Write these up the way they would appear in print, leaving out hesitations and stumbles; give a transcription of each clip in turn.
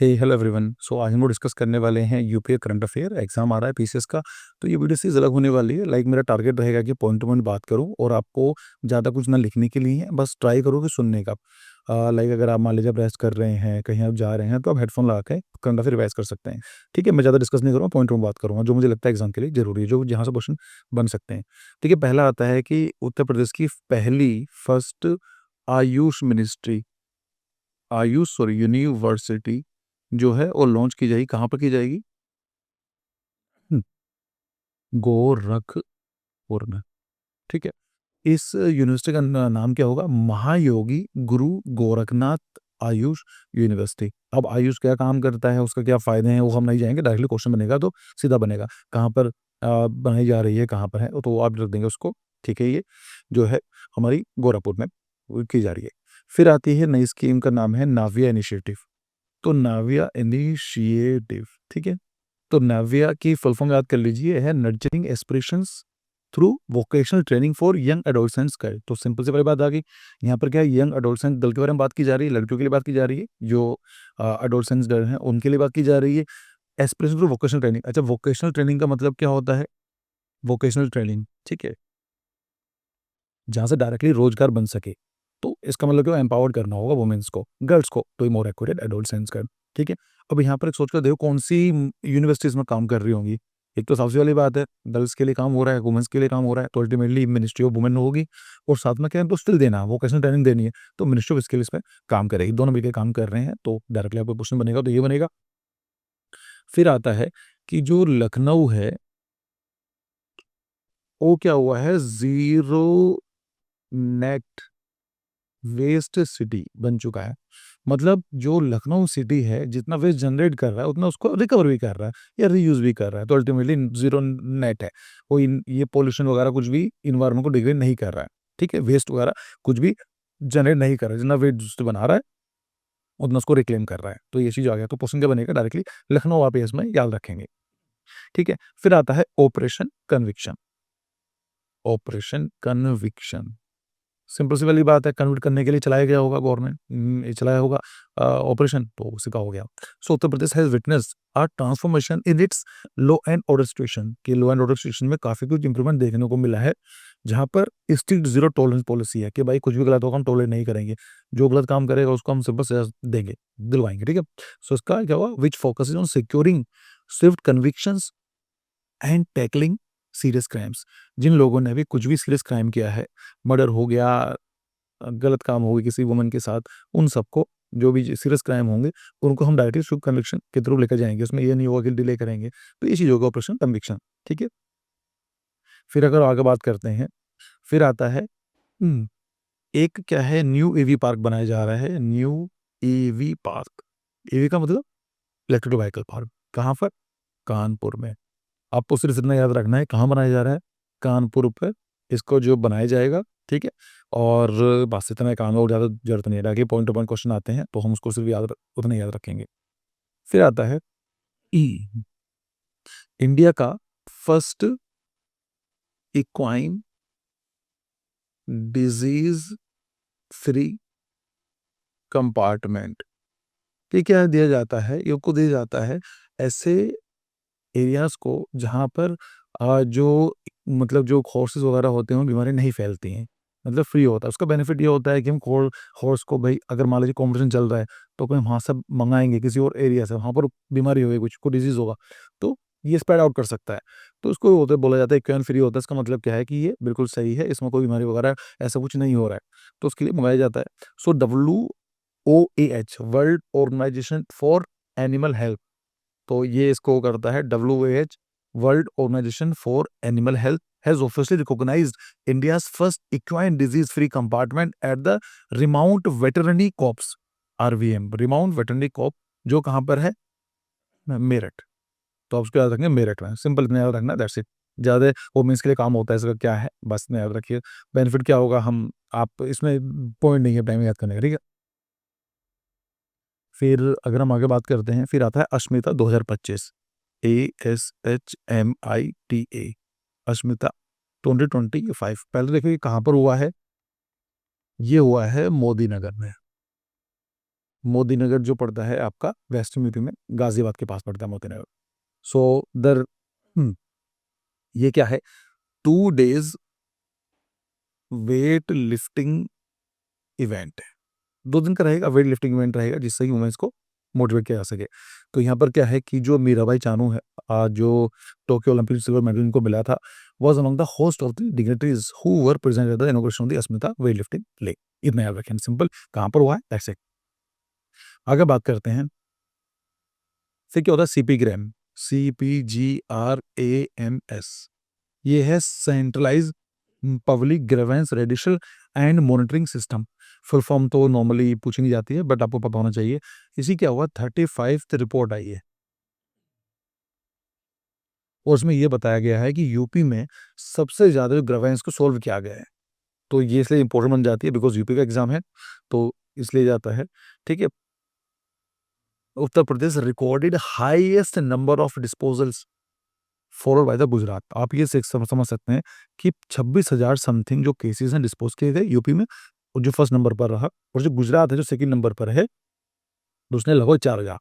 हे hello everyone. सो आज हम लोग डिस्कस करने वाले हैं यूपीए करंट अफेयर। एग्जाम आ रहा है पीसीएस का। तो ये वीडियो सीरीज अलग होने वाली है। मेरा टारगेट रहेगा कि पॉइंट टू पॉइंट बात करूं और आपको ज़्यादा कुछ ना लिखने के लिए है, बस ट्राई करो कि सुनने का। अगर आप मान लीजिए आप रेस्ट कर रहे हैं, कहीं आप जा रहे हैं, तो आप हेडफोन लगा के करंट अफेयर रिवाइज कर सकते हैं। ठीक है, मैं ज़्यादा डिस्कस नहीं करूँगा, पॉइंट टू पॉइंट बात करूँगा जो मुझे लगता है एग्जाम के लिए जरूरी है, जो जहाँ से क्वेश्चन बन सकते हैं। ठीक है, पहला आता है कि उत्तर प्रदेश की पहली first Ayush ministry Ayush sorry university जो है वो लॉन्च की जाएगी। कहाँ पर की जाएगी? हम्म, गोरखपुर में। ठीक है, इस यूनिवर्सिटी का नाम क्या होगा? महायोगी गुरु गोरखनाथ आयुष यूनिवर्सिटी। अब आयुष क्या काम करता है, उसका क्या फायदे हैं, वो हम नहीं जाएंगे, डायरेक्टली क्वेश्चन बनेगा तो सीधा बनेगा। कहाँ पर बनाई जा रही है, कहाँ पर है, तो आप रख देंगे उसको। ठीक है, ये जो है हमारी गोरखपुर में वो की जा रही है। फिर आती है नई स्कीम का नाम है नाविया इनिशिएटिव। तो नाविया इनिशिएटिव, ठीक है। तो नाविया की फुल फॉर्म याद कर लीजिए, है nurturing aspirations through vocational training for young adolescents का है। तो सिंपल से बड़ी बात आ गई। यहाँ पर क्या है, यंग एडोलसेंट गर्ल के बारे में बात की जा रही है, लड़कियों के लिए बात की जा रही है, जो एडोलसेंट्स गर्ल हैं उनके लिए बात की जा रही है। Aspiration through vocational training. अच्छा, वोकेशनल ट्रेनिंग का मतलब क्या होता है? वोकेशनल ट्रेनिंग, ठीक है, जहाँ से डायरेक्टली रोजगार बन सके। तो इसका मतलब क्या, एम्पावर्ड करना होगा वुमेन्स को, गर्ल्स को, तो मोर एक्यूरेट एडोलसेंट्स गर्ल। ठीक है, अब यहाँ पर एक सोच कर देखो कौन सी यूनिवर्सिटीज में काम कर रही होंगी। एक तो सबसे वाली बात है, गर्ल्स के लिए काम हो रहा है, वुमेन्स के लिए काम हो रहा है, तो अल्टीमेटली मिनिस्ट्री ऑफ वुमेन होगी। और साथ में क्या है, तो स्किल देना, वोकेशनल ट्रेनिंग देनी है, तो मिनिस्ट्री ऑफ स्किल इस पर काम करेगी। दोनों मिलकर काम कर रहे हैं, तो डायरेक्टली आपको क्वेश्चन बनेगा तो ये बनेगा। फिर आता है कि जो लखनऊ है वो क्या हुआ है, जीरो नेट वेस्ट सिटी बन चुका है। मतलब जो लखनऊ सिटी है, जितना वेस्ट जनरेट कर रहा है उतना उसको रिकवर भी कर रहा है या रीयूज भी कर रहा है, तो अल्टीमेटली जीरो नेट है। वो ये पोल्यूशन वगैरह कुछ भी इन्वायरमेंट को डिग्रेड नहीं कर रहा है। ठीक है, वेस्ट वगैरह कुछ भी जनरेट नहीं कर रहा है, जितना वेस्ट बना रहा है उतना उसको रिक्लेम कर रहा है। तो ये चीज आ गया, तो क्वेश्चन क्या बनेगा, डायरेक्टली लखनऊ आप इसमें याद रखेंगे। ठीक है, फिर आता है operation conviction. Operation conviction simple सी वाली बात है, कन्वर्ट करने के लिए चलाया गया होगा गवर्नमेंट, ये चलाया होगा ऑपरेशन, तो उसी का हो गया। So Uttar Pradesh has witness a transformation in its law and order situation, कि लॉ एंड ऑर्डर सिचुएशन में काफी कुछ इंप्रूवमेंट देखने को मिला है। जहां पर स्ट्रिक्ट जीरो टॉलरेंस पॉलिसी है कि भाई कुछ भी गलत होगा हम टॉलरेट नहीं करेंगे, जो गलत काम करेगा उसको हम सिंपल सजा देंगे, दिलवाएंगे। ठीक है, सो इसका क्या हुआ, which focuses on securing swift convictions and tackling serious crimes. जिन लोगों ने भी कुछ भी सीरियस क्राइम किया है, मर्डर हो गया, गलत काम हो गई किसी वुमन के साथ, उन सबको, जो भी सीरियस क्राइम होंगे उनको हम डायरेक्टली शुभ कन्विक्शन के थ्रू लेकर जाएंगे। उसमें ये नहीं होगा कि डिले करेंगे, तो ये चीज होगा ऑपरेशन कन्विक्शन। ठीक है, फिर अगर आगे बात करते हैं, फिर आता है हम्म, एक क्या है, न्यू ईवी पार्क बनाया जा रहा है। न्यू ईवी पार्क, ईवी का मतलब इलेक्ट्रिक व्हीकल पार्क। कहाँ पर? कानपुर में। आपको सिर्फ इतना याद रखना है कहाँ बनाया जा रहा है, कानपुर पर इसको जो बनाया जाएगा। ठीक है, और बस इतना काम है और ज़्यादा जरूरत नहीं है। आगे पॉइंट टू पॉइंट क्वेश्चन आते हैं तो हम उसको सिर्फ उतना याद रखेंगे। फिर आता है ई, इंडिया का first equine disease free compartment. ये क्या दिया जाता है, ये को दिया जाता है ऐसे एरियाज को जहाँ पर जो मतलब जो हॉर्सेस वगैरह होते हैं बीमारी नहीं फैलती हैं, मतलब फ्री होता है। उसका बेनिफिट ये होता है कि हम हॉर्स को, भाई अगर मान लीजिए कॉम्पिटिशन चल रहा है तो कोई वहाँ से मंगाएंगे किसी और एरिया से, वहाँ पर बीमारी होगी, कुछ को डिजीज होगा, तो ये स्प्रेड आउट कर सकता है। तो उसको होता है, बोला जाता है क्यों फ्री होता है। इसका मतलब क्या है कि ये बिल्कुल सही है, इसमें कोई बीमारी वगैरह ऐसा कुछ नहीं हो रहा है, तो उसके लिए मंगाया जाता है। So WOAH, world organisation for animal health, तो ये इसको करता है। WOAH, world organisation for animal health, has officially recognised India's first equine disease free compartment at the remount veterinary corps, RVM, remount veterinary corps, जो कहाँ पर है, मेरठ। तो आप उसको याद रखेंगे, मेरठ में। सिंपल इतना याद रखना, दैट्स इट। ज़्यादा वोमेंस के लिए काम होता है, इसका क्या है बस इतना याद रखिए। बेनिफिट क्या होगा, हम आप इसमें पॉइंट नहीं है टाइम याद करने का। ठीक है, फिर अगर हम आगे बात करते हैं, फिर आता है अश्मिता 2025, ASHMITA, अश्मिता 2025। पहले देखिए कहाँ पर हुआ है, ये हुआ है मोदी नगर में। मोदी नगर जो पड़ता है आपका वेस्टर्न यूपी में, गाजियाबाद के पास पड़ता है मोदी नगर। सो दर ये क्या है, 2 days वेट लिफ्टिंग इवेंट है। 2 दिन का रहेगा, वेट लिफ्टिंग इवेंट रहेगा, जिससे कि वुमेन्स को मोटिवेट किया जा सके। तो यहाँ पर क्या है कि जो मीराबाई चानू है, जो टोक्यो ओलंपिक सिल्वर मेडल इनको मिला था, was among the host of the dignitaries who were present at the inauguration of the Asmita weight lifting leg. इतना याद रखें, सिंपल, कहाँ पर हुआ है, दैट्स इट। आगे बात करते हैं, फिर क्या होता है सीपी ग्राम, CPGRAMS, ये है centralize public grievance redressal and monitoring system. Full form तो नॉर्मली पूछी नहीं जाती है, बट आपको पता होना चाहिए। इसी क्या हुआ, 35th रिपोर्ट आई है, और उसमें ये बताया गया है कि यूपी में सबसे ज्यादा जो ग्रीवेंस को सोल्व किया गया है। तो ये इसलिए इंपॉर्टेंट बन जाती है बिकॉज यूपी का एग्जाम है, तो इसलिए जाता है। ठीक है, Uttar Pradesh recorded highest number of disposals followed by the Gujarat. आप ये समझ सकते हैं कि 26,000 समथिंग जो केसेस हैं डिस्पोज किए गए यूपी में, और जो फर्स्ट नंबर पर रहा, और जो गुजरात है जो सेकंड नंबर पर है, उसने लगभग 4,000,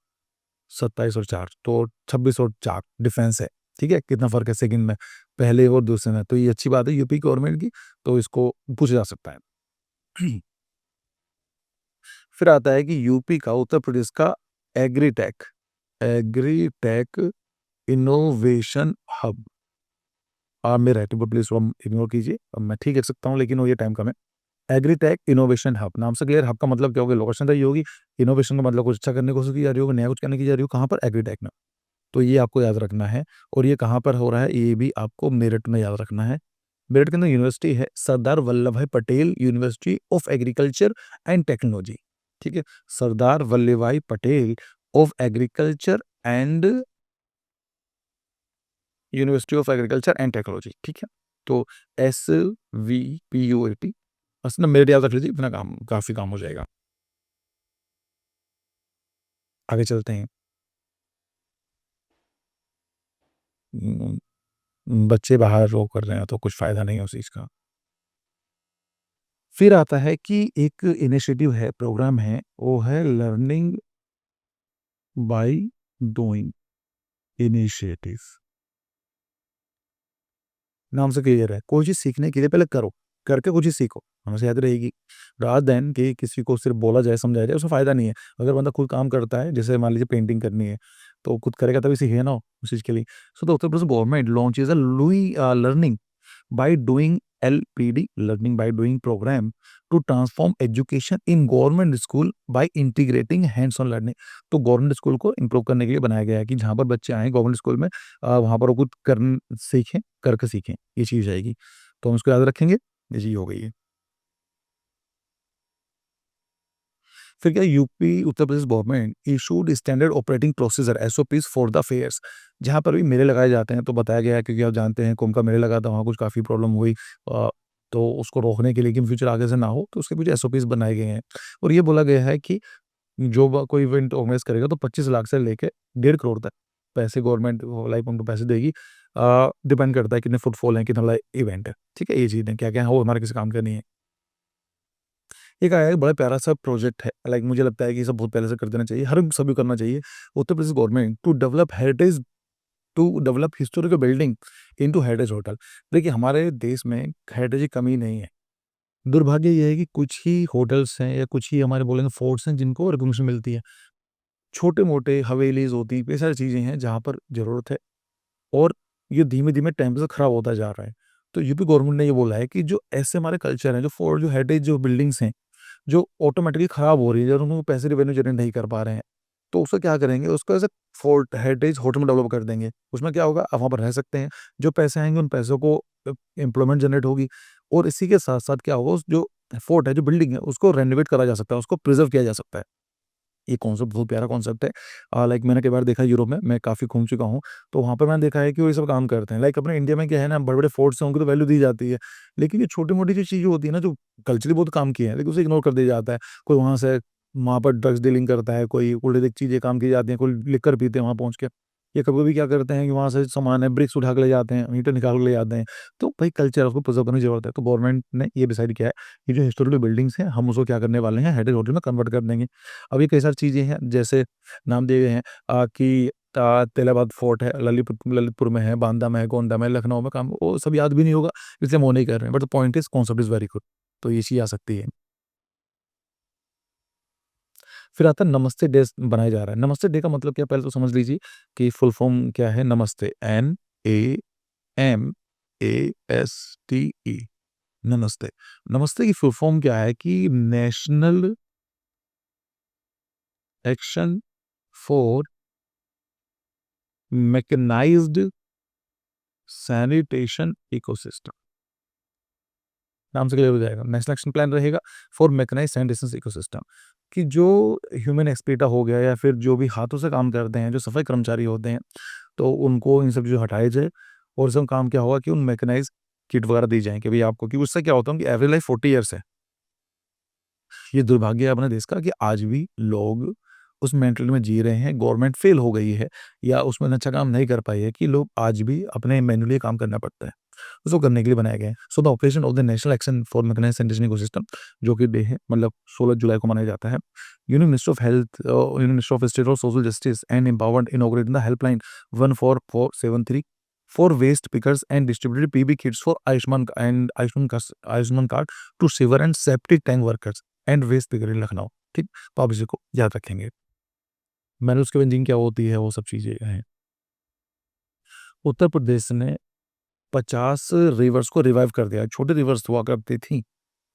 27 और 4, तो 26 और 4 डिफरेंस है। ठीक है, कितना फर्क है सेकंड में, पहले और दूसरे में। तो ये अच्छी बात है यूपी गवर्नमेंट की, तो इसको पूछा जा सकता है। फिर आता है कि यूपी का, उत्तर प्रदेश का एग्रीटेक, एग्रीटेक इनोवेशन हब। आप मेरे राइटिंग पर प्लीज इग्नोर कीजिए, अब मैं ठीक लिख सकता हूँ लेकिन वो ये टाइम कम है। एग्रीटेक इनोवेशन हब नाम से क्लियर, हब का मतलब क्या होगा, लोकेशन रही होगी, इनोवेशन का मतलब कुछ अच्छा करने की कोशिश की जा रही होगी, नया कुछ करने की जा रही हो, कहाँ पर, एग्रीटेक में। तो ये आपको याद रखना है, और ये कहाँ पर हो रहा है ये भी आपको मेरठ में याद रखना है। मेरठ के अंदर यूनिवर्सिटी है सरदार वल्लभ भाई Patel university of agriculture and technology. ठीक है, सरदार वल्लभ भाई Patel of agriculture and university of agriculture and technology. ठीक है, तो SVPUAT, बस ना मेरे याद रख लीजिए, इतना काम, काफी काम हो जाएगा। आगे चलते हैं। बच्चे बाहर रो कर रहे हैं तो कुछ फायदा नहीं है उस चीज का। फिर आता है कि एक इनिशिएटिव है, प्रोग्राम है, वो है लर्निंग बाय डूइंग इनिशिएटिव। नाम से क्लियर है, कोई चीज सीखने के लिए पहले करो, करके कुछ चीज सीखो, हमेशा याद रहेगी। रात दिन कि किसी को सिर्फ बोला जाए समझाया जाए, उसमें फायदा नहीं है। अगर बंदा खुद काम करता है, जैसे मान लीजिए पेंटिंग करनी है, तो खुद करेगा तभी सीखेगा ना उस चीज के लिए। So the Uttar Pradesh government launches a Louis learning by doing LPD, learning by doing program to transform education in government school by integrating hands on learning। तो गवर्नमेंट स्कूल को इम्प्रूव करने के लिए बनाया गया है कि जहाँ पर बच्चे आए गवर्नमेंट स्कूल में, वहाँ पर वो खुद कर सीखें, करके सीखें, ये चीज़ आएगी। तो हम इसको याद रखेंगे, ये चीज़ हो गई है। फिर क्या, UP Uttar Pradesh government issued standard operating procedure SOPs for the fairs. जहाँ पर भी मेले लगाए जाते हैं तो बताया गया है, क्योंकि आप जानते हैं कुंभ का मेला लगा था, वहाँ कुछ काफ़ी प्रॉब्लम हुई, तो उसको रोकने के लिए कि फ्यूचर आगे से ना हो, तो उसके कुछ SOPs बनाए गए हैं। और ये बोला गया है कि जो कोई इवेंट ऑर्गेनाइज करेगा तो 25 लाख से लेके 1.5 करोड़ तक पैसे गवर्नमेंट लाइक उनको पैसे देगी। डिपेंड करता है कितने फुटफॉल है, कितना बड़ा इवेंट है। ठीक है, ये चीज़ है, क्या क्या है वो हमारे किसी काम का नहीं है। एक आया है बड़ा प्यारा सा प्रोजेक्ट है, लाइक मुझे लगता है कि ये सब बहुत पहले से कर देना चाहिए, हर सभी करना चाहिए। Uttar Pradesh government to develop historical building into heritage hotel. देखिए हमारे देश में हेरिटेज की कमी नहीं है, दुर्भाग्य ये है कि कुछ ही होटल्स हैं या कुछ ही हमारे बोलेंगे फोर्ट्स हैं जिनको रिकॉग्निशन मिलती है। छोटे मोटे हवेलीज होती हैं, ये सारी चीज़ें हैं जहाँ पर ज़रूरत है, और ये धीमे धीमे टाइम से खराब होता जा रहा है। तो यूपी गवर्नमेंट ने ये बोला है कि जो ऐसे हमारे कल्चर हैं, जो फोर्ट, जो हेरिटेज, जो बिल्डिंग्स हैं, जो ऑटोमेटिकली खराब हो रही है, जब उनको पैसे रिवेन्यू जनरेट नहीं कर पा रहे हैं, तो उसका क्या करेंगे, उसको ऐसे फोर्ट हेरिटेज होटल में डेवलप कर देंगे। उसमें क्या होगा, आप वहाँ पर रह सकते हैं, जो पैसे आएँगे उन पैसों को एम्प्लॉयमेंट जनरेट होगी, और इसी के साथ-साथ क्या होगा, उस जो फोर्ट है, जो बिल्डिंग है, उसको रेनोवेट करा जा सकता है, उसको प्रिज़र्व किया जा सकता है। ये कॉन्सेप्ट बहुत प्यारा कॉन्सेप्ट है। लाइक मैंने कई बार देखा है यूरोप में, मैं काफ़ी घूम चुका हूँ, तो वहाँ पर मैंने देखा है कि वो ये सब काम करते हैं। लाइक अपने इंडिया में क्या है ना, बड़े-बड़े फोर्ट्स हैं, उनको तो वैल्यू दी जाती है। लेकिन ये छोटी-मोटी जो चीज़ें होती है ना, जो कल्चरली बहुत काम की है, लेकिन उसे इग्नोर कर दिया जाता है। कोई वहाँ पर ड्रग्स डीलिंग करता है, कोई उल्टे-सीधे चीज़ें काम की जाती हैं, कोई लिकर पीते हैं वहाँ पहुँच के। ये कभी-कभी क्या करते हैं कि वहाँ से सामान है, ब्रिक्स उठा के ले जाते हैं, ईंटें निकाल के ले जाते हैं। तो भाई कल्चर उसको प्रिज़र्व करने की ज़रूरत है। तो गवर्नमेंट ने ये डिसाइड किया है कि जो हिस्टोरिकल बिल्डिंग्स हैं, हम उसको क्या करने वाले हैं, हेरिटेज होटल में कन्वर्ट कर देंगे। अब ये कई सारी चीज़ें हैं, जैसे नाम दिए गए हैं कि तेलाबाद फोर्ट है, ललितपुर में है, बांदा में है, गोंडा में है, लखनऊ में, काम वो सब याद भी नहीं होगा, इसलिए हम वो नहीं कर रहे हैं। But the point is concept is very good. तो ये चीज़ आ सकती है। फिर आता है नमस्ते डे बनाया जा रहा है। नमस्ते डे का मतलब क्या है, पहले तो समझ लीजिए कि फुल फॉर्म क्या है नमस्ते, NAMASTE, नमस्ते। नमस्ते की फुल फॉर्म क्या है कि national action for mechanised sanitation ecosystem. नाम से क्लियर हो जाएगा। नेशनल एक्शन प्लान रहेगा फॉर मैकेनाइज्ड सैनिटेशन इकोसिस्टम, कि जो ह्यूमन एक्सप्लोइटा हो गया या फिर जो भी हाथों से काम करते हैं, जो सफाई कर्मचारी होते हैं, तो उनको इन सब चीज़ों हटाया जाए और इसमें काम क्या होगा कि उन मैकेनाइज्ड किट वगैरह दी जाएँ कि भई आपको, कि उससे क्या होता है कि एवरेज लाइफ 40 ईयर्स है। ये दुर्भाग्य है अपने देश का कि आज भी लोग उस मेंटालिटी में जी रहे हैं, गवर्नमेंट फेल हो गई है या उसमें अच्छा काम नहीं कर पाई है कि लोग आज भी अपने मैन्युअली काम करना पड़ता है। उसको करने के लिए बनाया गया है। So the operation of the national action for mechanised sanitation ecosystem, जो कि डे है मतलब 16 जुलाई को मनाया जाता है। Union minister of health, union minister of state of social justice and empowerment inaugurated the helpline 14473 for waste pickers and distributed PB kits for Ayushman card to sewer and septic tank workers and waste picker in Lucknow. ठीक, तो आप इसी को याद रखेंगे। मैंने उसके benzene क्या होती है, वो सब चीज़ें हैं। उत्तर प्रदेश ने 50 रिवर्स को रिवाइव कर दिया। छोटी रिवर्स हुआ करती थी,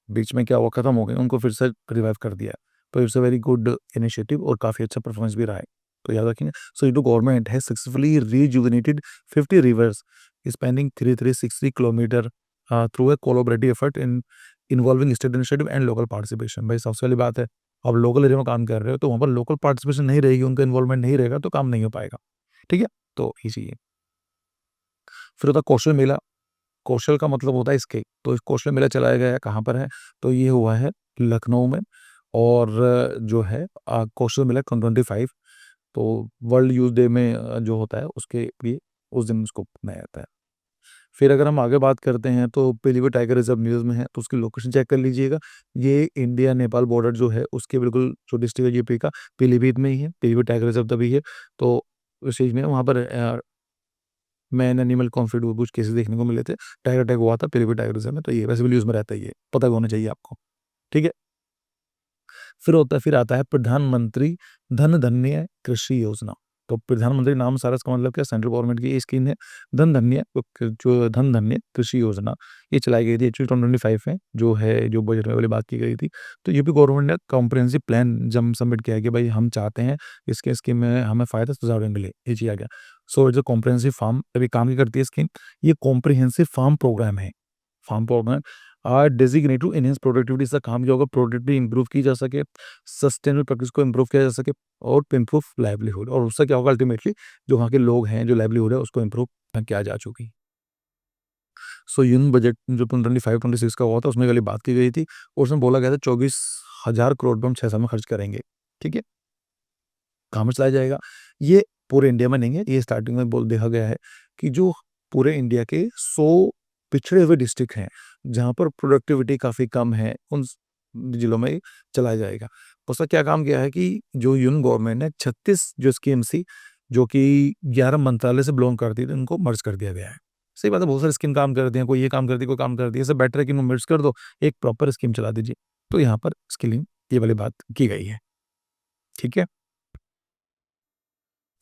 बीच में क्या हुआ खत्म हो गई, उनको फिर से रिवाइव कर दिया। तो it's a very good initiative और काफ़ी अच्छा परफॉर्मेंस भी रहा है। तो याद रखेंगे। So Indo government has successfully rejuvenated 50 rivers spanning 3360 kilometre through a collaborative effort in involving state initiative and local participation. भाई सबसे पहली बात है, आप लोकल एरिया में काम कर रहे हो तो वहाँ पर लोकल पार्टिसिपेशन नहीं रहेगी, उनका इन्वॉल्वमेंट नहीं रहेगा तो काम नहीं हो पाएगा। ठीक है? तो ये चीज़। फिर होता है कौशल मेला। कौशल का मतलब होता है स्किल। तो इस कौशल मेला चलाया गया है, कहाँ पर है? तो ये हुआ है लखनऊ में। और जो है कौशल मेला 2025, तो वर्ल्ड यूथ डे में जो होता है उसके लिए उस दिन उसको मनाया जाता है। फिर अगर हम आगे बात करते हैं तो पीलीभीत टाइगर रिज़र्व न्यूज़ में है, तो उसकी लोकेशन चेक कर लीजिएगा। ये इंडिया नेपाल बॉर्डर जो है उसके बिल्कुल जो डिस्ट्रिक्ट है यूपी का, पीलीभीत में ही है। पीलीभीत टाइगर रिज़र्व तभी है। तो उस चीज़ में वहाँ पर मैन एनिमल कॉन्फ्लिक्ट कुछ केसेस देखने को मिले थे। टाइगर अटैक हुआ था पीलीभीत टाइगर रिज़र्व में, तो ये वैसे भी न्यूज़ में रहता ही है, पता होना चाहिए आपको। ठीक है? फिर आता है प्रधानमंत्री धन धान्य कृषि योजना। तो प्रधानमंत्री नाम सारा, इसका मतलब क्या, सेंट्रल गवर्नमेंट की ये स्कीम है। धन धान्य कृषि योजना, ये चलाई गई थी एक्चुअली 2025 में, जो बजट में वाली बात की गई थी। तो यूपी गवर्नमेंट ने कॉम्प्रिहेंसिव प्लान जब सबमिट किया कि भाई हम चाहते हैं इसके स्कीम में हमें फ़ायदा सुझाव मिले, ये चीज़ आ गया। So it's a comprehensive farm, अभी काम की करती है स्कीम। ये कॉम्प्रिहेंसिव फार्म प्रोग्राम है। Farm programme are designated to enhance productivity. इसका काम ये होगा प्रोडक्टिविटी इंप्रूव की जा सके, सस्टेनेबल प्रैक्टिस को इंप्रूव किया जा सके और टू इंप्रूव लाइवलीहुड, और उससे क्या होगा अल्टीमेटली जो वहाँ के लोग हैं, जो लाइवलीहुड है उसको इंप्रूव किया जा चुकी। सो यूनियन बजट जो 2025-26 का हुआ था उसमें वाली बात की गई थी और उसमें बोला गया था 24,000 करोड़ रुपए हम 6 साल में खर्च करेंगे। ठीक है? कहाँ में चलाया जाएगा? ये पूरे इंडिया में नहीं है, ये स्टार्टिंग में बोल देखा गया है कि जो पूरे इंडिया के 100 पिछड़े हुए डिस्ट्रिक्ट हैं, जहाँ पर प्रोडक्टिविटी काफ़ी कम है, उन जिलों में चलाया जाएगा। उसका क्या काम किया है कि जो यूनियन गवर्नमेंट ने 36 जो स्कीम्स थी, जो कि 11 मंत्रालय से बिलॉन्ग करती थी, उनको मर्ज कर दिया गया है। सही बात है, बहुत सारी स्कीम काम करती हैं, कोई ये काम करती है, कोई काम करती है, इससे बेटर है कि इनको मर्ज कर दो, एक प्रॉपर स्कीम चला दीजिए। तो यहाँ पर स्किलिंग ये वाली बात की गई है। ठीक है?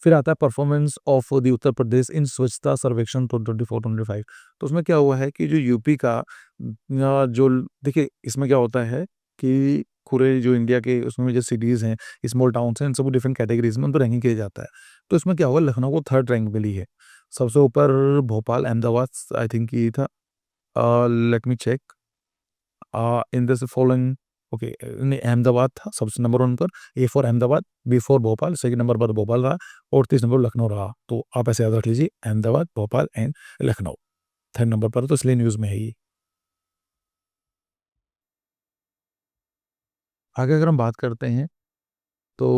फिर आता है performance of the Uttar Pradesh इन स्वच्छता सर्वेक्षण 2024-25। तो उसमें क्या हुआ है कि जो यूपी का जो देखिए इसमें क्या होता है कि पूरे जो इंडिया के उसमें जो सिटीज़ हैं, स्मॉल टाउन्स हैं, इन सबको डिफरेंट कैटेगरीज़ में उनको रैंकिंग किया जाता है। तो इसमें क्या हुआ, लखनऊ को 3rd रैंक मिली है। सबसे ऊपर भोपाल, अहमदाबाद आई थिंक ये था। Let me check. In this following, okay, नहीं अहमदाबाद था सबसे नंबर 1 पर, A for Ahmedabad, B for Bhopal, second number पर भोपाल रहा और तीसरे नंबर पर लखनऊ रहा। तो आप ऐसे याद रख लीजिए, Ahmedabad, Bhopal and Lucknow. 3rd number पर, तो इसलिए न्यूज़ में है ये। आगे अगर हम बात करते हैं तो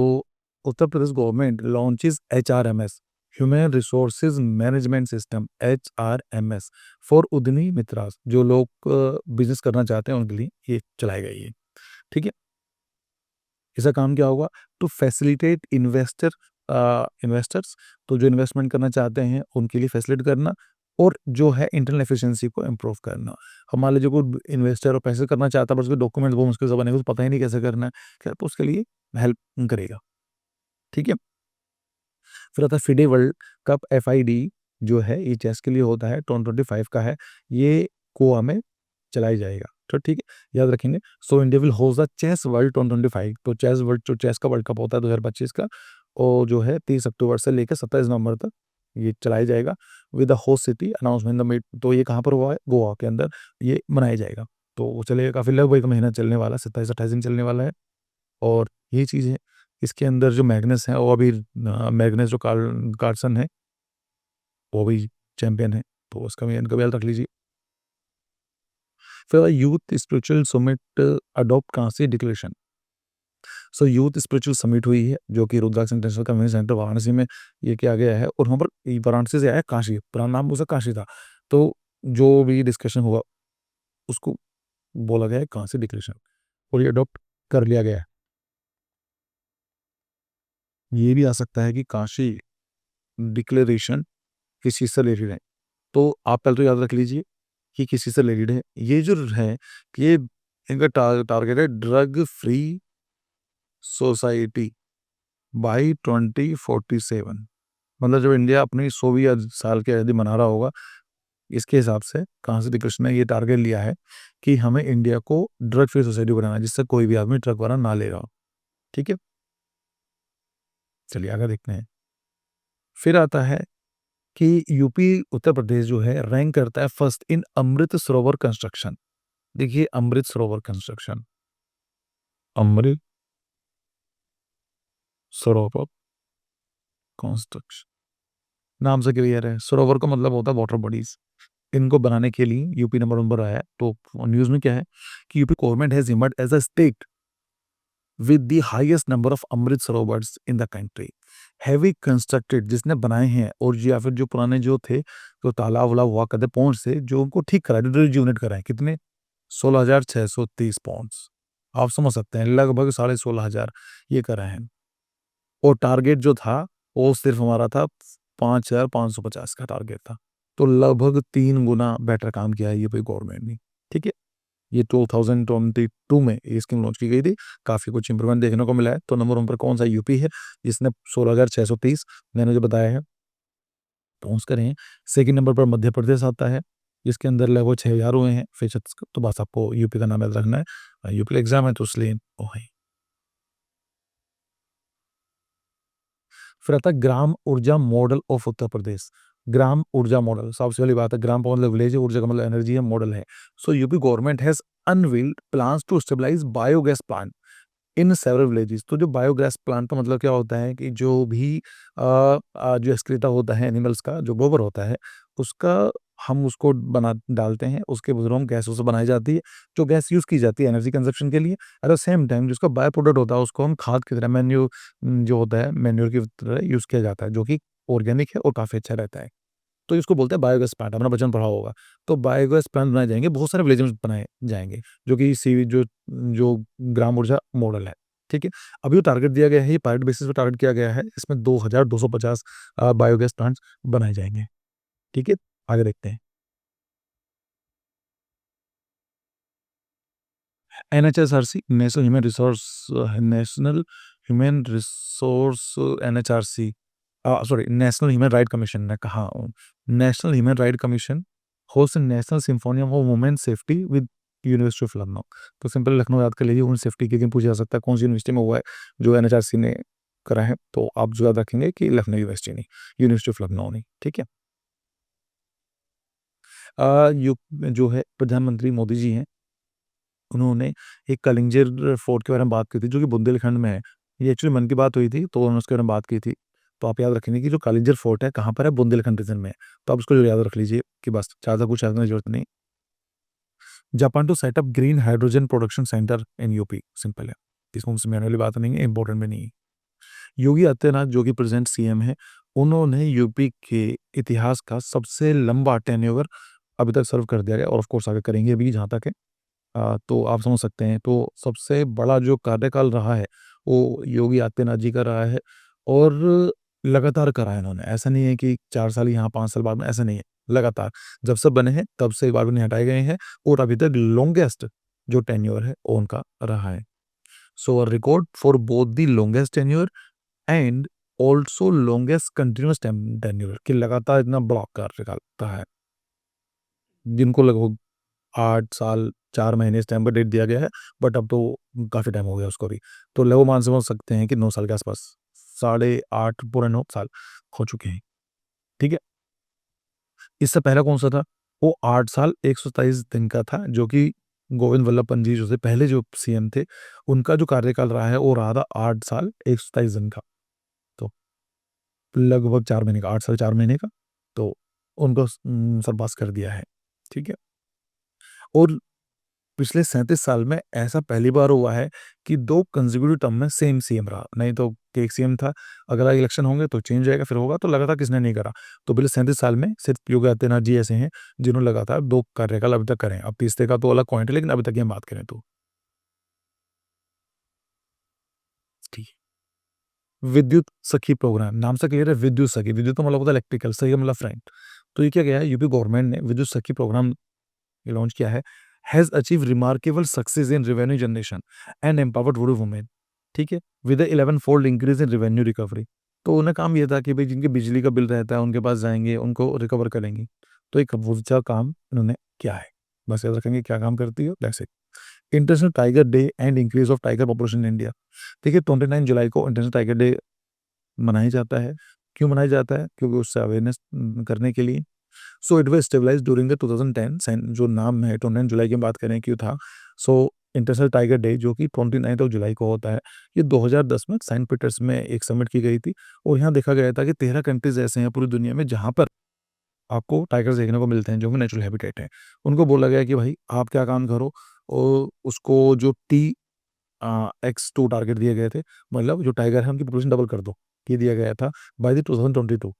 Uttar Pradesh government launches HRMS. Human resources management system HRMS for Udyami Mitras, जो लोग बिजनेस करना चाहते हैं उनके लिए ये चलाई गई है। ठीक है, इसका काम क्या होगा? टू फैसिलिटेट इन्वेस्टर्स, तो जो इन्वेस्टमेंट करना चाहते हैं उनके लिए फैसिलिटेट करना, और जो है इंटरनल एफिशिएंसी को इम्प्रूव करना। अब मान लीजिए कोई इन्वेस्टर और पैसे करना चाहता है, पर उसके डॉक्यूमेंट वो मुश्किल से बने, उसको पता ही नहीं कैसे करना है, क्या तो उसके लिए हेल्प करेगा। ठीक है, फिर आता है फिडे वर्ल्ड कप FID, जो है ये चेस के लिए होता है, 2025 का है, ये गोवा में चलाई जाएगा। तो ठीक है, याद रखेंगे। So India will host the chess world 2025, तो चेस का वर्ल्ड कप होता है 2025 का, और जो है 30 अक्टूबर से लेकर 27 नवंबर तक ये चलाया जाएगा, with the host city announcement the meet. तो ये कहाँ पर हुआ है? गोवा के अंदर ये मनाया जाएगा। तो वो चलेगा काफ़ी, लगभग एक महीना चलने वाला है, 27-28 दिन चलने वाला है। और ये चीज़ है, इसके अंदर जो मैग्नस है वो अभी मैग्नस जो कार्लसन है वो भी चैंपियन है, तो उसका भी इनका भी ख्याल रख लीजिए। फिर यूथ स्पिरिचुअल समिट अडॉप्ट कहाँ से डिक्लेरेशन। सो यूथ स्पिरिचुअल समिट हुई है, जो कि रुद्राक्ष इंटरनेशनल कन्वेंशन सेंटर वाराणसी में ये किया गया है, और वहाँ पर वाराणसी से आया काशी, पुराना नाम उसका काशी था। तो जो भी डिस्कशन हुआ उसको बोला गया है काशी डिक्लेरेशन, और ये अडॉप्ट कर लिया गया है। ये भी आ सकता है कि काशी डिक्लेरेशन किस चीज़ से रिलेटेड है। तो आप पहले तो याद रख लीजिए कि किसी से रिलेटेड है। ये जो है कि ये इनका टारगेट है ड्रग फ्री सोसाइटी बाय 2047, मतलब जब इंडिया अपनी 100वीं साल की आज़ादी मना रहा होगा, इसके हिसाब से कहाँ से कृष्ण ने ये टारगेट लिया है कि हमें इंडिया को ड्रग फ्री सोसाइटी बनाना है, जिससे कोई भी आदमी ट्रक वाला ना ले रहा हो। ठीक है, चलिए आगे देखते हैं। फिर आता है कि यूपी उत्तर प्रदेश जो है रैंक करता है first in Amrit Sarovar construction. देखिए, अमृत सरोवर कंस्ट्रक्शन, अमृत सरोवर कंस्ट्रक्शन नाम से क्लियर है, सरोवर का मतलब होता है वाटर बॉडीज, इनको बनाने के लिए यूपी नंबर 1 पर आया है। तो न्यूज़ में क्या है कि UP government has emerged as a state with the highest number of Amrit Sarovars in the country, heavy constructed, जिसने बनाए हैं, और या फिर जो पुराने जो थे, तो तालाब वालाब हुआ करते पहुंच से, जो उनको ठीक कराए, रिजुविनेट कराए, कितने? 16,630 पॉन्ड्स। आप समझ सकते हैं, लगभग 16,500 ये कराए हैं। और टारगेट जो था वो सिर्फ हमारा था 5,550 का टारगेट था। तो लगभग 3 गुना बेटर काम किया है ये भाई गवर्नमेंट ने। ठीक है, ये 2022 में ये स्कीम लॉन्च की गई थी, काफ़ी कुछ इंप्रूवमेंट देखने को मिला है। तो नंबर 1 पर कौन सा? यूपी है, जिसने 16,630 मैंने जो बताया है पहुँच कर हैं। सेकंड नंबर पर मध्य प्रदेश आता है, जिसके अंदर लगभग 6,000 हुए हैं। फिर छत्तीसगढ़, तो बस आपको यूपी का नाम याद रखना है, यूपी का एग्जाम है तो इसलिए वो है। फिर आता है ग्राम ऊर्जा मॉडल ऑफ उत्तर प्रदेश। ग्राम ऊर्जा मॉडल, सबसे पहली बात है, ग्राम का मतलब विलेज है, ऊर्जा का मतलब एनर्जी है, मॉडल है। So UP government has unveiled plans to stabilize biogas plant in several villages. तो जो बायोगैस प्लांट का मतलब क्या होता है कि जो भी जो एक्सक्रीटा होता है एनिमल्स का, जो गोबर होता है, उसका हम उसको बना डालते हैं, उसके बजाय हम गैस उसे बनाई जाती है, जो गैस यूज़ की जाती है एनर्जी कंजप्शन के लिए। एट द सेम टाइम जिसका बाय प्रोडक्ट होता है उसको हम खाद की तरह, जो होता है मैन्योर की तरह यूज़ किया जाता है, जो कि ऑर्गेनिक है और काफ़ी अच्छा रहता है। तो इसको बोलते हैं बायोगैस प्लांट, आपने बचपन पढ़ा होगा। तो बायोगैस प्लांट बनाए जाएँगे, बहुत सारे विलेज में बनाए जाएँगे, जो कि सी जो जो ग्राम ऊर्जा मॉडल है, ठीक है? अभी जो टारगेट दिया गया है, ये पायलट बेसिस पे टारगेट किया गया है, इसमें 2,250 बायोगैस प्लांट्स बनाए जाएँगे, ठीक है? आगे देखते हैं। NHRC national human resource NHRC sorry national human right commission ने कहा national human right commission host national symphony of women safety with university of Lucknow. तो सिंपल लखनऊ याद कर लीजिए, वुमेन सेफ्टी के लिए पूछा जा सकता है कौन सी यूनिवर्सिटी में हुआ है, जो एनएचआरसी ने करा है, तो आप जो याद रखेंगे कि लखनऊ यूनिवर्सिटी नहीं, यूनिवर्सिटी ऑफ लखनऊ नहीं, ठीक है। यू जो है प्रधानमंत्री मोदी जी हैं, उन्होंने एक कलिंजर फोर्ट के बारे में बात की थी, जो कि बुंदेलखंड में है। ये एक्चुअली मन की बात हुई थी, तो उन्होंने उसके बारे में बात की थी। तो आप याद रखेंगे कि जो कलिंजर फोर्ट है, कहाँ पर है? बुंदेलखंड रीजन में है। तो आप उसको जो याद रख लीजिए कि बस ज़्यादा कुछ याद करने की ज़रूरत नहीं। Japan to set up green hydrogen production centre in UP, simple है। इसमें मुझसे मिलने वाली बात नहीं है, इम्पोर्टेंट भी नहीं है। योगी आदित्यनाथ जो कि प्रेज़ेंट सीएम हैं, उन्होंने यूपी के इतिहास का सबसे लंबा टेन्योर अभी तक सर्व कर दिया है और ऑफ कोर्स आगे करेंगे भी जहाँ तक है। तो आप समझ सकते हैं, तो सबसे बड़ा जो कार्यकाल रहा है, वो योगी आदित्यनाथ जी का रहा है और लगातार करा है इन्होंने। ऐसा नहीं है कि 4 साल यहाँ 5 साल बाद में, ऐसा नहीं है, लगातार। जब से बने हैं तब से एक बार भी नहीं हटाए गए हैं और अभी तक लॉन्गेस्ट जो टेन्योर है वो उनका रहा है। So a record for both the longest tenure and also longest continuous tenure कि लगातार इतना बड़ा कार्यकाल रहा है। जिनको लगभग 8 साल 4 महीने इस टाइम पे डेट दिया गया है, बट अब तो काफ़ी टाइम हो गया उसको भी। तो लगभग मान समझ सकते हैं कि 9 साल के आस-पास, साढ़े 8 पूरे 9 साल हो चुके हैं, ठीक है? इससे पहला कौन-सा था? वो 8 साल 127 दिन का था, जो कि गोविंद वल्लभ पंत जी जो थे, पहले जो सीएम थे, उनका जो कार्यकाल रहा है, वो रहा था 8 साल 127 दिन का। तो लगभग 4 महीने का, 8 साल 4 महीने का, तो उनको सरपास कर दिया है, ठीक है? और पिछले 37 साल में ऐसा पहली बार हुआ है कि 2 कंसेक्यूटिव टर्म में सेम सीएम रहा। नहीं तो कि एक सीएम था, अगला इलेक्शन होंगे तो चेंज जाएगा, फिर होगा, तो लगातार किसने नहीं करा। तो पिछले 37 साल में सिर्फ योगी आदित्यनाथ जी ऐसे हैं, जिन्होंने लगातार 2 कार्यकाल अभी तक करे हैं। अब तीसरे का तो अलग पॉइंट है, लेकिन अभी तक की हम बात करें तो। ठीक है। विद्युत सखी प्रोग्राम, नाम से क्लियर है, विद्युत सखी। विद्युत का मतलब होता है इलेक्ट्रिकल, सखी का मतलब फ्रेंड। तो ये क्या गया है, यूपी गवर्नमेंट ने विद्युत सखी प्रोग्राम लॉन्च किया है, has achieve remarkable success in revenue generation and empowered women, ठीक है? With a 11 fold increase in revenue recovery. तो उन्हें काम ये था कि भई जिनके बिजली का बिल रहता है, उनके पास जाएँगे, उनको रिकवर करेंगे। तो एक बहुत अच्छा काम इन्होंने किया है। बस याद रखेंगे क्या काम करती है, that's it. International tiger day and increase of tiger population in India. देखिए 29 जुलाई को इंटरनेशनल टाइगर डे मनाया जाता है। क्यों मनाया जाता है? क्योंकि उससे अवेयरनेस करने के लिए। So it was stabilised during the 2010 sign जो नाम है 29 जुलाई की हम बात करें क्यों था। सो इंटरनेशनल टाइगर डे जो कि 29th ऑफ जुलाई को होता है, ये 2010 में सेंट पीटर्स में एक समिट की गई थी और यहाँ देखा गया था कि 13 कंट्रीज़ ऐसे हैं पूरी दुनिया में जहाँ पर आपको टाइगर्स देखने को मिलते हैं जो कि नेचुरल हैबिटेट है। उनको बोला गया कि भाई आप क्या काम करो और उसको जो X2 टारगेट दिए गए थे, मतलब जो टाइगर है उनकी पॉपुलेशन डबल कर दो, ये दिया गया था बाय द 2022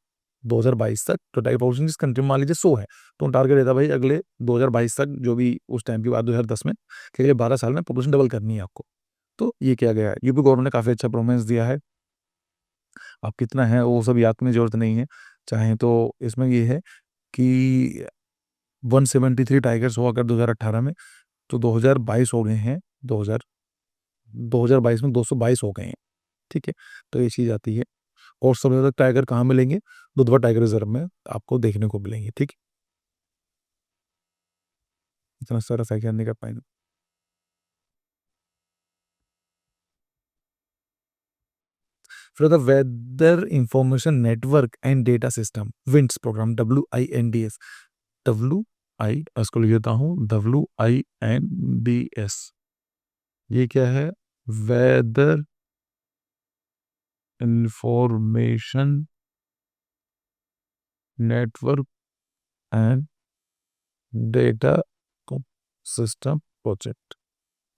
2022 तक। तो टाइगर पॉपुलेशन जिस कंट्री में मान लीजिए 100 है, तो टारगेट रहता है भाई अगले 2022 तक, जो भी उस टाइम की बात 2010 में, कि अगले 12 साल में पॉपुलेशन डबल करनी है आपको। तो ये किया गया है। यूपी गवर्नमेंट ने काफ़ी अच्छा परफॉर्मेंस दिया है। अब कितना है वो सब याद करने की ज़रूरत नहीं है। चाहे तो इसमें ये है कि 173 टाइगर्स हुआ अगर 2018 में, तो 2022 हो गए हैं, 2022 में 222 हो गए हैं, ठीक है? तो ये चीज़ आती है। और सबसे ज़्यादा टाइगर कहाँ मिलेंगे? दुधवा टाइगर रिज़र्व में आपको देखने को मिलेंगे, ठीक है? इतना सारा सही नहीं कर पाएँगे। फिर होता है weather information network and data system, winds programme, WINDS, इसको लिख देता हूँ, WINDS। ये क्या है? Weather information network and data system project.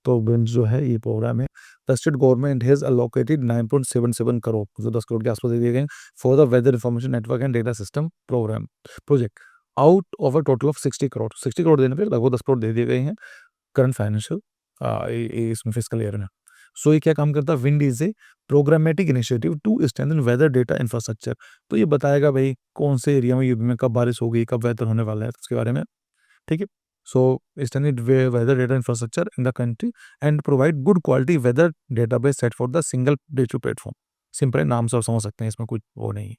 तो विंड्स जो है ये प्रोग्राम है। The state government has allocated 9.77 crore, जो 10 करोड़ के आसपास दे दिए गए हैं for the weather information network and data system programme project, out of a total of 60 crore. 60 crore देने पे लगभग 10 करोड़ दे दिए गए हैं करंट फाइनेंशियल इसमें फिस्कल ईयर में। सो ये क्या काम करता है? Wind is a programmatic initiative to strengthen weather data infrastructure. तो ये बताएगा भाई कौन से एरिया में यूपी में कब बारिश होगी, कब वेदर होने वाला है, उसके बारे में, ठीक है? सो extended weather data infrastructure in the country and provide good quality weather database set for the single digital platform। Simple है, नाम से आप समझ सकते हैं, इसमें कुछ वो नहीं है।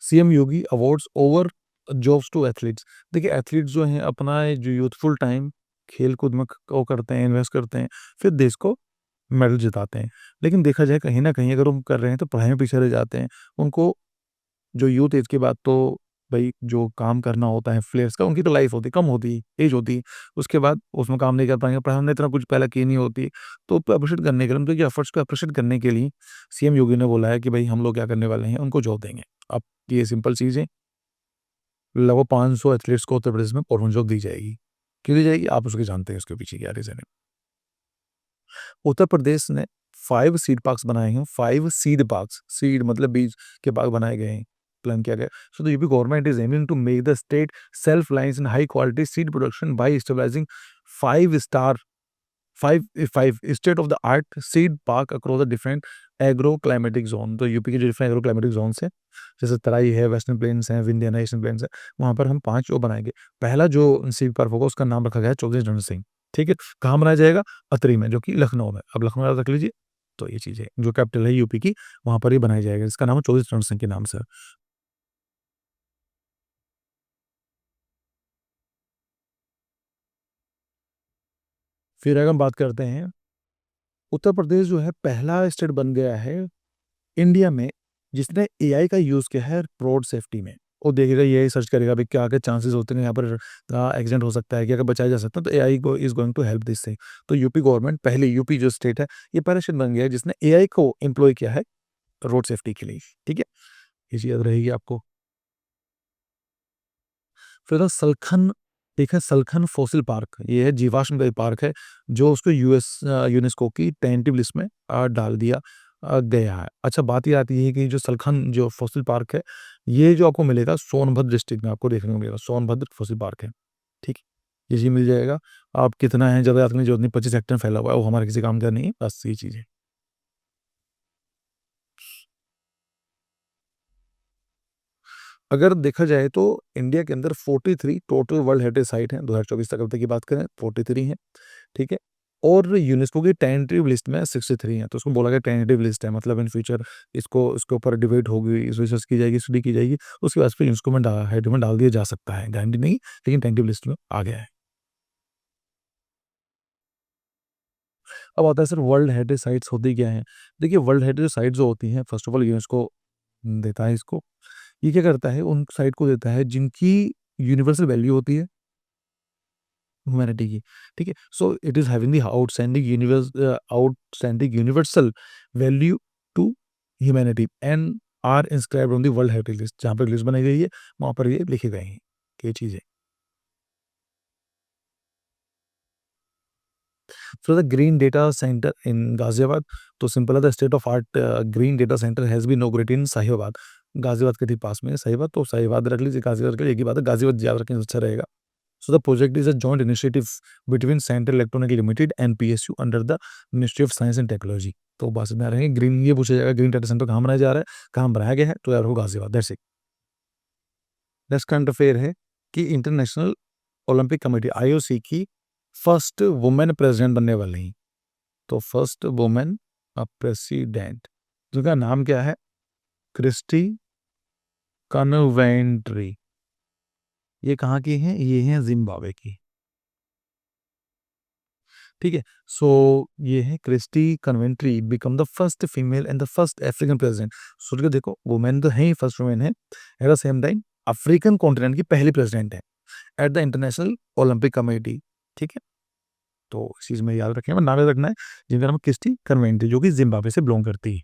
CM Yogi awards over jobs to athletes. देखिए एथलीट्स जो हैं अपना ये जो यूथफुल टाइम खेल कूद में वो करते हैं, इन्वेस्ट करते हैं, फिर देश को मेडल जिताते हैं। लेकिन देखा जाए कहीं ना कहीं अगर वो कर रहे हैं तो पढ़ाई में पीछे रह जाते हैं। उनको जो यूथ एज के बाद तो भाई जो काम करना होता है प्लेयर्स का, उनकी तो लाइफ होती है, कम होती है, एज होती है। उसके बाद उसमें काम नहीं कर पाएँगे, पढ़ाई हमने इतना कुछ पहले की नहीं होती। तो उसको एप्रिशिएट करने के लिए, उनके एफर्ट्स को एप्रिशिएट करने के लिए सीएम योगी ने बोला है कि भाई हम लोग क्या करने वाले हैं, उनको जॉब देंगे। अब ये सिंपल चीज़ है, लगभग 500 एथलीट्स को उत्तर प्रदेश में गवर्नमेंट जॉब दी जाएगी। क्यों दी जाएगी? आप उसके जानते हैं उसके पीछे क्या रीज़न है। उत्तर प्रदेश ने 5 सीड पार्क्स बनाए हैं, 5 सीड पार्क्स, सीड मतलब बीज के बाग बनाए गए हैं, प्लान किया गया है। So the UP government is aiming to make the state self reliance in high quality seed production by stabilising 5 star 5 state of the art seed park across the different agro climatic zone. तो UP के जो different agro climatic zones हैं, जैसे तराई है, western planes हैं, Vindhya eastern planes है, वहाँ पर हम 5 वो बनाएँगे। पहला जो सीड पार्क होगा उसका नाम रखा गया है चौधरी चरण सिंह, ठीक है? कहाँ बनाया जाएगा? अतरी में, जो कि लखनऊ में। अब लखनऊ याद रख लीजिए। तो ये चीज़ है, जो कैपिटल है यूपी की, वहाँ पर ही बनाया जाएगा, जिसका नाम है चौधरी चरण सिंह के नाम से। फिर अगर हम बात करते हैं, उत्तर प्रदेश जो है पहला स्टेट बन गया है इंडिया में जिसने एआई का यूज़ किया है रोड सेफ्टी में। वो देखेगा, एआई सर्च करेगा भाई क्या-क्या चांसेस होते हैं यहाँ पर एक्सीडेंट हो सकता है, क्या-क्या बचाया जा सकता है, तो एआई को is going to help this thing. तो यूपी गवर्नमेंट पहले, यूपी जो स्टेट है, ये पहला स्टेट बन गया है जिसने एआई को एम्प्लॉय किया है रोड सेफ्टी के लिए, ठीक है? ये चीज़ याद रहेगी आपको। फिर था सलखन, एक है सलखन फॉसिल पार्क, ये है जीवाश्म का एक पार्क है, जो उसको यूनेस्को की टेंटेटिव लिस्ट में डाल दिया गया है। अच्छा, बात ये आती है कि जो सलखन जो फॉसिल पार्क है, ये जो आपको मिलेगा सोनभद्र डिस्ट्रिक्ट में आपको देखने को मिलेगा, सोनभद्र फॉसिल पार्क है, ठीक है? ये चीज़ मिल जाएगा। आप कितना है, ज़्यादा याद करने की ज़रूरत नहीं, 25 हेक्टेयर में फैला हुआ है, वो हमारे किसी काम का नहीं है, बस ये चीज़ है। अगर देखा जाए तो इंडिया के अंदर 43 टोटल वर्ल्ड हेरिटेज साइट हैं, 2024 तक अब तक की बात करें 43 हैं, ठीक है? और यूनेस्को की टेंटेटिव लिस्ट में 63 हैं, तो उसको बोला गया टेंटेटिव लिस्ट है, मतलब इन फ्यूचर इसको इसके ऊपर डिबेट होगी, इस रिसर्च की जाएगी, स्टडी की जाएगी, उसके बाद फिर यूनेस्को में हेड में डाल दिया जा सकता है, गारंटी नहीं, लेकिन टेंटेटिव लिस्ट में आ गया है। अब आता है सर वर्ल्ड हेरिटेज साइट्स होती क्या हैं? देखिए वर्ल्ड हेरिटेज साइट्स जो होती हैं, फर्स्ट ऑफ ऑल यूनेस्को देता है इसको। ये क्या करता है, उन साइट को देता है जिनकी यूनिवर्सल वैल्यू होती है ह्यूमैनिटी की, ठीक है? So it is having the outstanding universal value to humanity and are inscribed on the world heritage list. जहाँ पे लिस्ट बनाई गई है, वहाँ पर ये लिखे गए हैं, ये चीज़ है। So the Green Data Center in Ghaziabad, तो सिंपल है, the state of art green data centre has been inaugurated in Sahibabad. Ghaziabad के ठीक पास में है साहिबाबाद, तो साहिबाबाद रख लीजिए, गाज़ियाबाद रख लीजिए, एक ही बात है, गाज़ियाबाद याद रखें तो अच्छा रहेगा। So the project is a joint initiative between Central Electronic Limited and PSU under the Ministry of Science and Technology। तो बात समझ में आ रही है, ग्रीन ये पूछा जाएगा ग्रीन डाटा सेंटर कहाँ बनाया जा रहा है, कहाँ बनाया गया है, तो यार वो Ghaziabad, that's it. Next current affair है कि इंटरनेशनल ओलंपिक कमेटी आईओसी की फर्स्ट वुमेन प्रेसिडेंट बनने वाली हैं। तो फर्स्ट वुमेन प्रेसिडेंट, जिनका नाम क्या है? क्रिस्टी कन्वेंट्री। ये कहाँ की हैं? ये हैं जिम्बाब्वे की, ठीक है? सो ये है Kirsty Coventry become the first female and the first African president. सोच के देखो, वुमेन तो है ही, फर्स्ट वुमेन है, at the same time African continent की पहली प्रेसिडेंट है at the international Olympic committee, ठीक है? तो इस चीज़ में याद रखें, नाम याद रखना है, जिनका नाम क्रिस्टी कन्वेंट्री, जो कि जिम्बाब्वे से बिलोंग करती है।